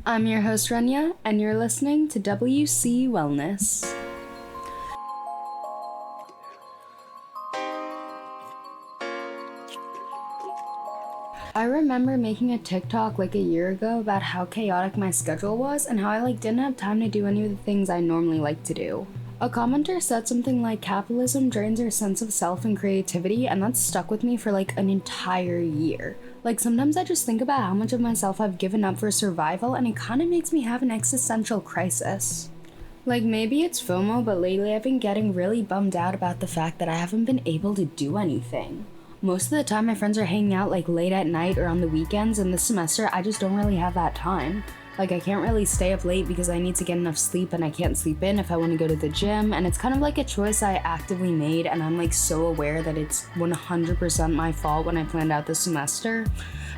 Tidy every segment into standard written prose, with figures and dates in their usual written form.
I'm your host Renya, and you're listening to WC Wellness. I remember making a TikTok like a year ago about how chaotic my schedule was and how I didn't have time to do any of the things I normally like to do. A commenter said something like capitalism drains your sense of self and creativity, and that stuck with me for an entire year. Sometimes I just think about how much of myself I've given up for survival, and it kind of makes me have an existential crisis. Maybe it's FOMO, but lately I've been getting really bummed out about the fact that I haven't been able to do anything. Most of the time my friends are hanging out late at night or on the weekends, and this semester I just don't really have that time. I can't really stay up late because I need to get enough sleep, and I can't sleep in if I want to go to the gym, and it's kind of a choice I actively made, and I'm so aware that it's 100% my fault when I planned out this semester.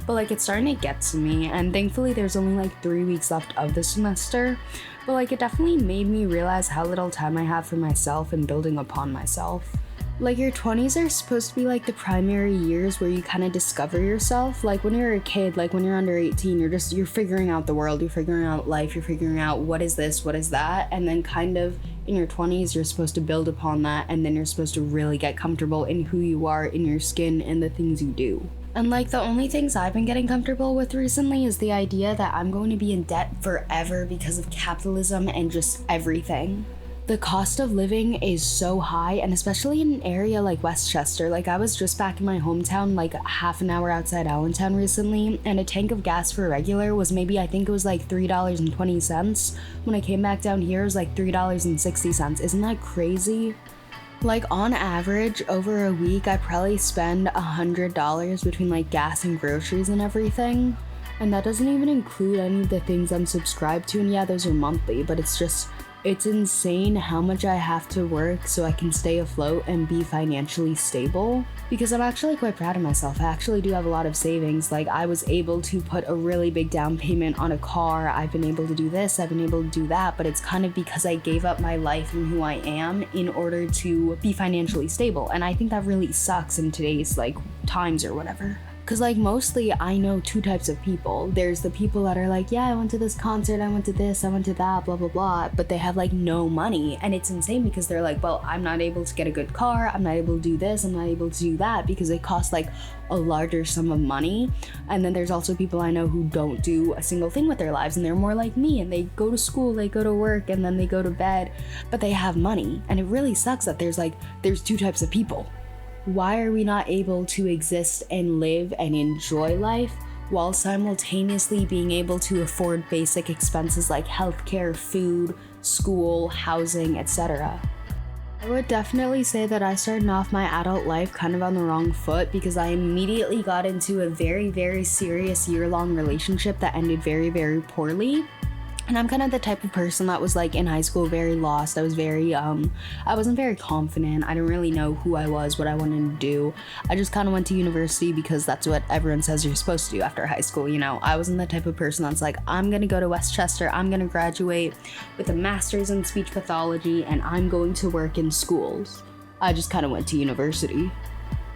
But it's starting to get to me, and thankfully there's only 3 weeks left of the semester. But it definitely made me realize how little time I have for myself and building upon myself. Your 20s are supposed to be the primary years where you kind of discover yourself. When you're a kid, when you're under 18, you're figuring out the world, you're figuring out life, you're figuring out what is this, what is that, and then kind of in your 20s you're supposed to build upon that, and then you're supposed to really get comfortable in who you are, in your skin, and the things you do. And the only things I've been getting comfortable with recently is the idea that I'm going to be in debt forever because of capitalism and just everything. The cost of living is so high, and especially in an area like Westchester. I was just back in my hometown, half an hour outside Allentown recently, and a tank of gas for regular was maybe, I think it was $3.20. When I came back down here, it was $3.60. Isn't that crazy? On average, over a week, I probably spend $100 between gas and groceries and everything. And that doesn't even include any of the things I'm subscribed to, and yeah, those are monthly, but it's insane how much I have to work so I can stay afloat and be financially stable. Because I'm actually quite proud of myself. I actually do have a lot of savings. I was able to put a really big down payment on a car. I've been able to do this, I've been able to do that, but it's kind of because I gave up my life and who I am in order to be financially stable. And I think that really sucks in today's times or whatever. Because mostly I know two types of people. There's the people that are yeah, I went to this concert, I went to this, I went to that, blah, blah, blah. But they have no money. And it's insane because they're well, I'm not able to get a good car, I'm not able to do this, I'm not able to do that because it costs a larger sum of money. And then there's also people I know who don't do a single thing with their lives, and they're more like me, and they go to school, they go to work, and then they go to bed, but they have money. And it really sucks that there's two types of people. Why are we not able to exist and live and enjoy life while simultaneously being able to afford basic expenses like healthcare, food, school, housing, etc.? I would definitely say that I started off my adult life kind of on the wrong foot because I immediately got into a very, very serious year-long relationship that ended very, very poorly. And I'm kind of the type of person that was in high school very lost. I was I wasn't very confident. I didn't really know who I was, what I wanted to do. I just kind of went to university because that's what everyone says you're supposed to do after high school, I wasn't the type of person that's I'm gonna go to Westchester, I'm gonna graduate with a master's in speech pathology, and I'm going to work in schools. I just kind of went to university.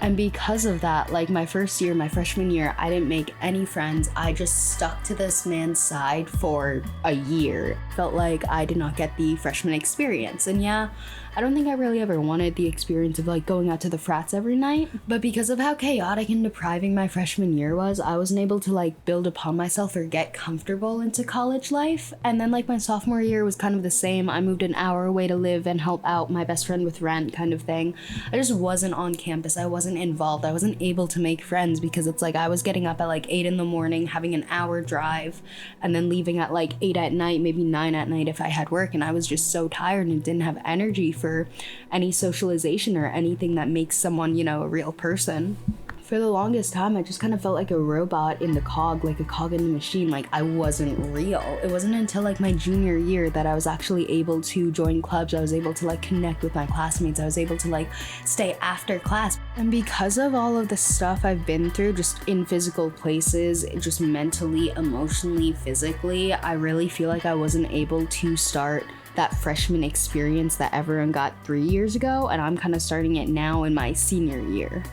And because of that, my first year, my freshman year, I didn't make any friends. I just stuck to this man's side for a year. Felt like I did not get the freshman experience. And yeah, I don't think I really ever wanted the experience of going out to the frats every night. But because of how chaotic and depriving my freshman year was, I wasn't able to build upon myself or get comfortable into college life. And then my sophomore year was kind of the same. I moved an hour away to live and help out my best friend with rent kind of thing. I just wasn't on campus. I wasn't involved. I wasn't able to make friends because it's I was getting up at 8 in the morning, having an hour drive, and then leaving at 8 at night, maybe 9 at night if I had work, and I was just so tired and didn't have energy for any socialization or anything that makes someone, a real person. For the longest time, I just kind of felt like a robot in the cog, like a cog in the machine, I wasn't real. It wasn't until my junior year that I was actually able to join clubs. I was able to connect with my classmates. I was able to stay after class. And because of all of the stuff I've been through, just in physical places, just mentally, emotionally, physically, I really feel I wasn't able to start that freshman experience that everyone got 3 years ago, and I'm kind of starting it now in my senior year.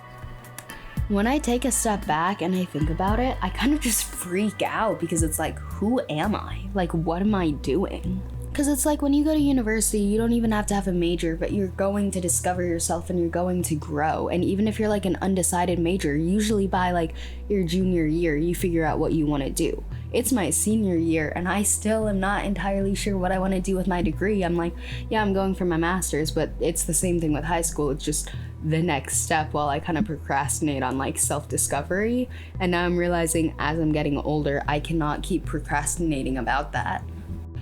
When I take a step back and I think about it, I kind of just freak out because it's like, who am I? Like, what am I doing? Because it's like when you go to university, you don't even have to have a major, but you're going to discover yourself and you're going to grow. And even if you're like an undecided major, usually by like your junior year, you figure out what you want to do. It's my senior year and I still am not entirely sure what I want to do with my degree. I'm like, yeah, I'm going for my master's, but it's the same thing with high school. It's just the next step while I kind of procrastinate on like self-discovery. And now I'm realizing as I'm getting older, I cannot keep procrastinating about that.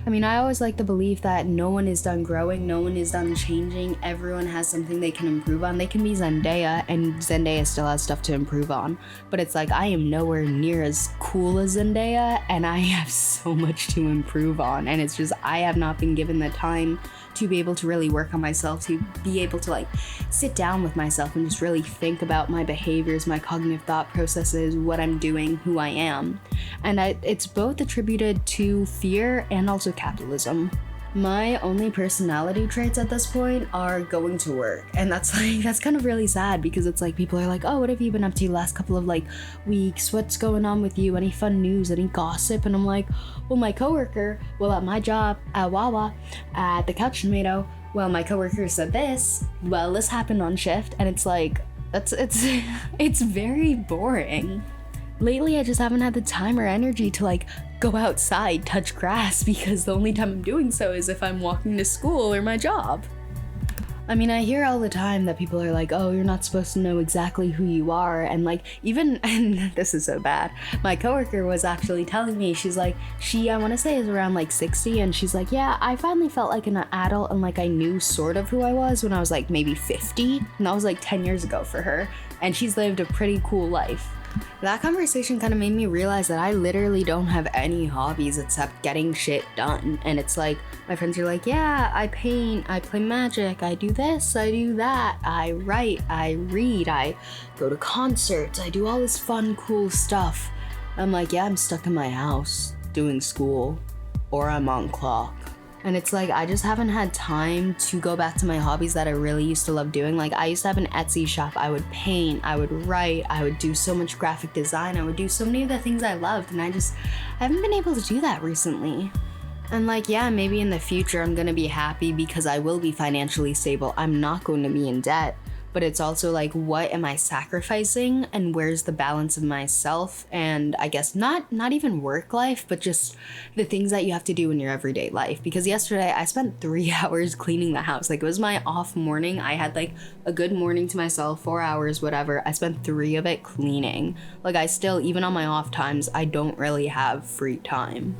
I mean, I always like the belief that no one is done growing, no one is done changing, everyone has something they can improve on. They can be Zendaya, and Zendaya still has stuff to improve on. But it's like, I am nowhere near as cool as Zendaya, and I have so much to improve on. And it's just, I have not been given the time to be able to really work on myself, to be able to like sit down with myself and just really think about my behaviors, my cognitive thought processes, what I'm doing, who I am. And it's both attributed to fear and also capitalism. My only personality traits at this point are going to work. And that's kind of really sad because it's like people are like, oh, what have you been up to the last couple of like weeks? What's going on with you? Any fun news? Any gossip? And I'm like, well, my coworker, at my job at Wawa, at the Couch Tomato, well, my coworker said this. Well, this happened on shift. And it's like, it's very boring. Lately, I just haven't had the time or energy to like go outside, touch grass, because the only time I'm doing so is if I'm walking to school or my job. I mean, I hear all the time that people are like, oh, you're not supposed to know exactly who you are. And like, even, and this is so bad, my coworker was actually telling me, she's like, I want to say is around like 60. And she's like, yeah, I finally felt like an adult and like I knew sort of who I was when I was like maybe 50. And that was like 10 years ago for her. And she's lived a pretty cool life. That conversation kind of made me realize that I literally don't have any hobbies except getting shit done. And it's like, my friends are like, yeah, I paint, I play magic, I do this, I do that, I write, I read, I go to concerts, I do all this fun, cool stuff. I'm like, yeah, I'm stuck in my house doing school, or I'm on clock. And it's like, I just haven't had time to go back to my hobbies that I really used to love doing. Like, I used to have an Etsy shop. I would paint, I would write, I would do so much graphic design. I would do so many of the things I loved. And I haven't been able to do that recently. And like, yeah, maybe in the future I'm gonna be happy because I will be financially stable. I'm not going to be in debt. But it's also like, what am I sacrificing and where's the balance of myself? And I guess not even work life, but just the things that you have to do in your everyday life. Because yesterday I spent 3 hours cleaning the house. Like, it was my off morning. I had like a good morning to myself, 4 hours, whatever. I spent 3 of it cleaning. Like, I still, even on my off times, I don't really have free time.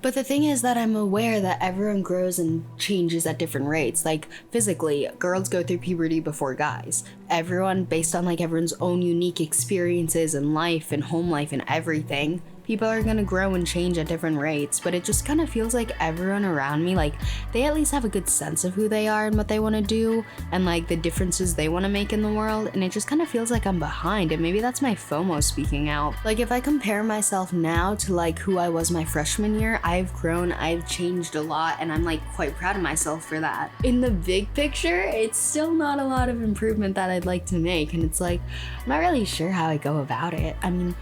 But the thing is that I'm aware that everyone grows and changes at different rates. Like, physically, girls go through puberty before guys. Everyone, based on like everyone's own unique experiences in life and home life and everything, people are gonna grow and change at different rates. But it just kind of feels like everyone around me, like, they at least have a good sense of who they are and what they want to do and like the differences they want to make in the world. And it just kind of feels like I'm behind, and maybe that's my FOMO speaking out. Like, if I compare myself now to like who I was my freshman year, I've grown, I've changed a lot, and I'm like quite proud of myself for that. In the big picture, it's still not a lot of improvement that I'd like to make, and it's like, I'm not really sure how I go about it. I mean,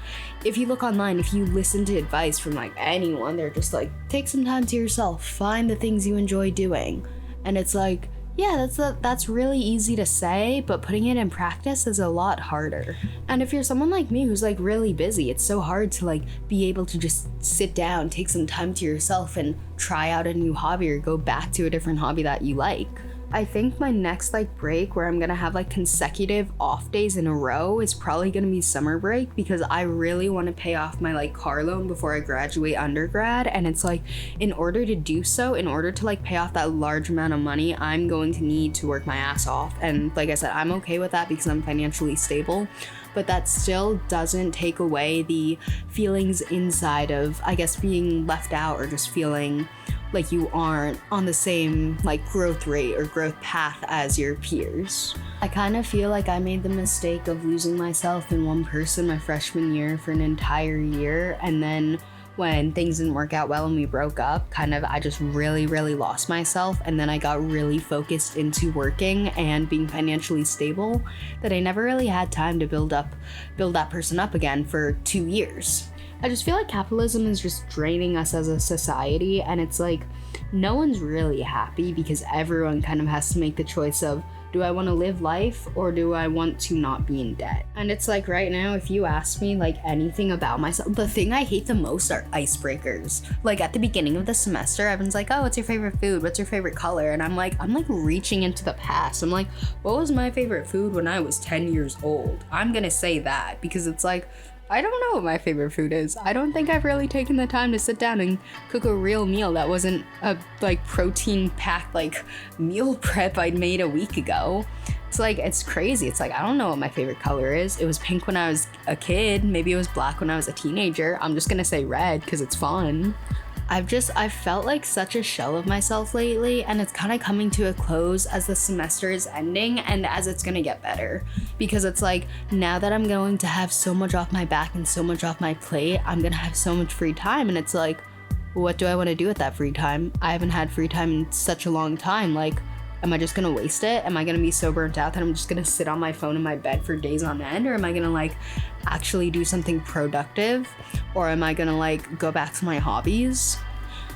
if you look online, if you listen to advice from like anyone, they're just like, take some time to yourself, find the things you enjoy doing. And it's like, yeah, that's really easy to say, but putting it in practice is a lot harder. And if you're someone like me who's like really busy, it's so hard to like be able to just sit down, take some time to yourself and try out a new hobby or go back to a different hobby that you like. I think my next like break where I'm gonna have like consecutive off days in a row is probably gonna be summer break, because I really want to pay off my like car loan before I graduate undergrad. And it's like, in order to do so, in order to like pay off that large amount of money, I'm going to need to work my ass off. And like I said, I'm okay with that because I'm financially stable. But that still doesn't take away the feelings inside of, I guess, being left out or just feeling like you aren't on the same like growth rate or growth path as your peers. I kind of feel like I made the mistake of losing myself in one person my freshman year for an entire year, and then when things didn't work out well and we broke up, I just really, really lost myself. And then I got really focused into working and being financially stable that I never really had time to build that person up again for 2 years. I just feel like capitalism is just draining us as a society, and it's like no one's really happy because everyone kind of has to make the choice of, do I want to live life or do I want to not be in debt? And it's like right now, if you ask me like anything about myself, the thing I hate the most are icebreakers. Like at the beginning of the semester, everyone's like, oh, what's your favorite food? What's your favorite color? And I'm like reaching into the past. I'm like, what was my favorite food when I was 10 years old? I'm gonna say that because it's like, I don't know what my favorite food is. I don't think I've really taken the time to sit down and cook a real meal that wasn't a protein packed meal prep I'd made a week ago. It's crazy. It's like, I don't know what my favorite color is. It was pink when I was a kid. Maybe it was black when I was a teenager. I'm just gonna say red because it's fun. I've felt like such a shell of myself lately, and it's kind of coming to a close as the semester is ending and as it's gonna get better, because it's like now that I'm going to have so much off my back and so much off my plate, I'm gonna have so much free time, and it's like, what do I want to do with that free time? I haven't had free time in such a long time. Like, am I just gonna waste it? Am I gonna be so burnt out that I'm just gonna sit on my phone in my bed for days on end? Or am I gonna actually do something productive? Or am I gonna go back to my hobbies?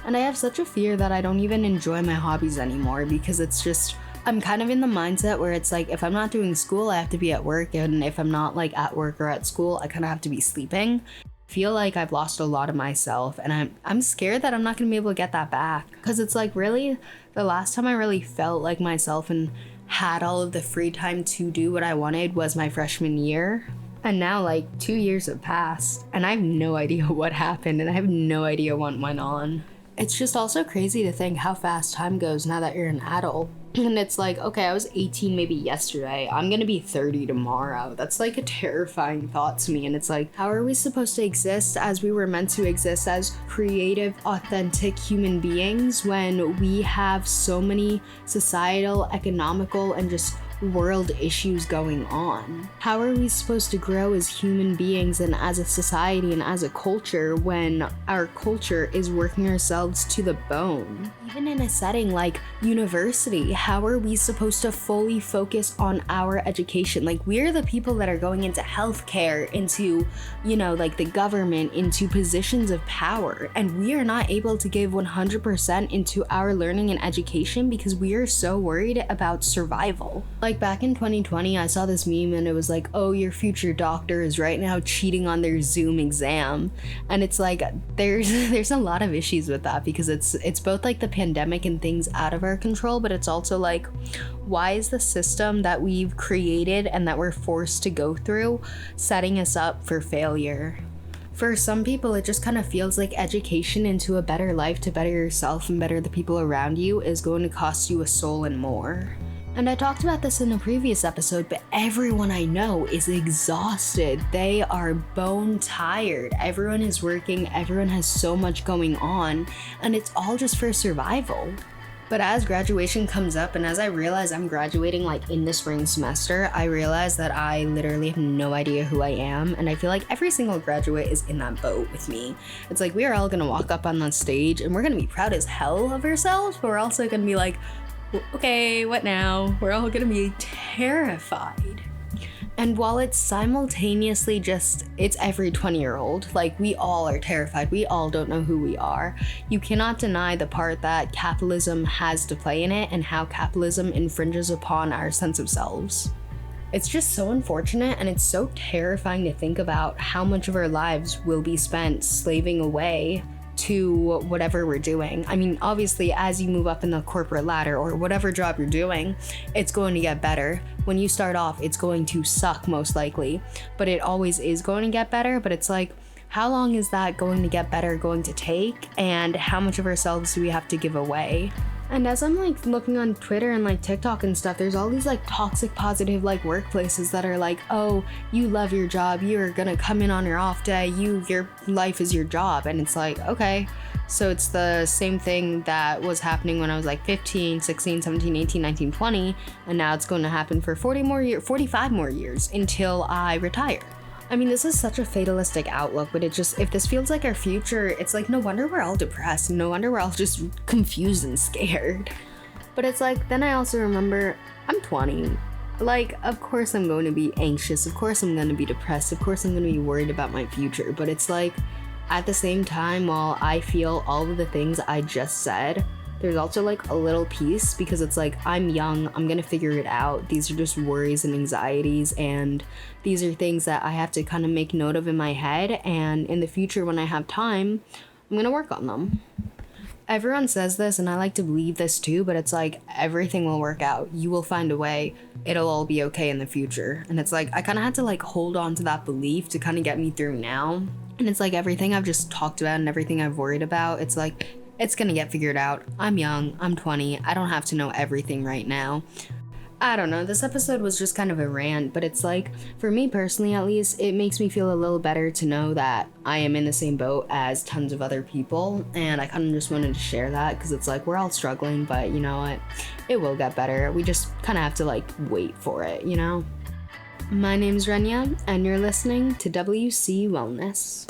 And I have such a fear that I don't even enjoy my hobbies anymore, because it's just, I'm kind of in the mindset where it's like, if I'm not doing school, I have to be at work. And if I'm not at work or at school, I kind of have to be sleeping. I feel like I've lost a lot of myself, and I'm scared that I'm not gonna be able to get that back. Because it's really, the last time I really felt like myself and had all of the free time to do what I wanted was my freshman year. And now 2 years have passed, and I have no idea what happened, and I have no idea what went on. It's just also crazy to think how fast time goes now that you're an adult. And it's like, okay, I was 18 maybe yesterday. I'm gonna be 30 tomorrow. That's a terrifying thought to me. And it's like, how are we supposed to exist as we were meant to exist as creative, authentic human beings when we have so many societal, economical, and just world issues going on? How are we supposed to grow as human beings and as a society and as a culture when our culture is working ourselves to the bone? Even in a setting like university, how are we supposed to fully focus on our education? We're the people that are going into healthcare, into, the government, into positions of power, and we are not able to give 100% into our learning and education because we are so worried about survival. Back in 2020, I saw this meme and it was like, oh, your future doctor is right now cheating on their Zoom exam. And it's like, there's a lot of issues with that, because it's both the pandemic and things out of our control, but it's also why is the system that we've created and that we're forced to go through setting us up for failure? For some people, it just kind of feels like education into a better life to better yourself and better the people around you is going to cost you a soul and more. And I talked about this in a previous episode, but everyone I know is exhausted. They are bone tired. Everyone is working, everyone has so much going on, and it's all just for survival. But as graduation comes up, and as I realize I'm graduating in the spring semester, I realize that I literally have no idea who I am, and I feel like every single graduate is in that boat with me. It's like, we are all gonna walk up on the stage and we're gonna be proud as hell of ourselves, but we're also gonna be like, okay, what now? We're all gonna be terrified. And while it's simultaneously it's every 20-year-old, we all are terrified, we all don't know who we are, you cannot deny the part that capitalism has to play in it and how capitalism infringes upon our sense of selves. It's just so unfortunate, and it's so terrifying to think about how much of our lives will be spent slaving away to whatever we're doing. I mean, obviously, as you move up in the corporate ladder or whatever job you're doing, it's going to get better. When you start off, it's going to suck most likely, but it always is going to get better. But it's like, how long is that going to get better going to take? And how much of ourselves do we have to give away? And as I'm looking on Twitter and TikTok and stuff, there's all these toxic positive workplaces that are oh, you love your job, you're gonna come in on your off day, your life is your job. And it's okay, so it's the same thing that was happening when I was 15, 16, 17, 18, 19, 20, and now it's going to happen for 45 more years until I retire. I mean, this is such a fatalistic outlook, but if this feels like our future, it's like, no wonder we're all depressed. No wonder we're all just confused and scared. But it's like, then I also remember, I'm 20. Like, of course I'm going to be anxious. Of course I'm going to be depressed. Of course I'm going to be worried about my future. But it's like, at the same time, while I feel all of the things I just said, there's also like a little piece, because it's like, I'm young, I'm gonna figure it out. These are just worries and anxieties, and these are things that I have to kind of make note of in my head, and in the future when I have time, I'm gonna work on them. Everyone says this, and I like to believe this too, but it's like, everything will work out. You will find a way. It'll all be okay in the future. And it's like, I kind of had to like hold on to that belief to kind of get me through now. And it's like, everything I've just talked about and everything I've worried about, it's like, it's gonna get figured out. I'm young, I'm 20, I don't have to know everything right now. I don't know, this episode was just kind of a rant, but it's like, for me personally at least, it makes me feel a little better to know that I am in the same boat as tons of other people, and I kind of just wanted to share that, because it's like, we're all struggling, but you know what, it will get better. We just kind of have to like wait for it, you know? My name's Renya, and you're listening to WC Wellness.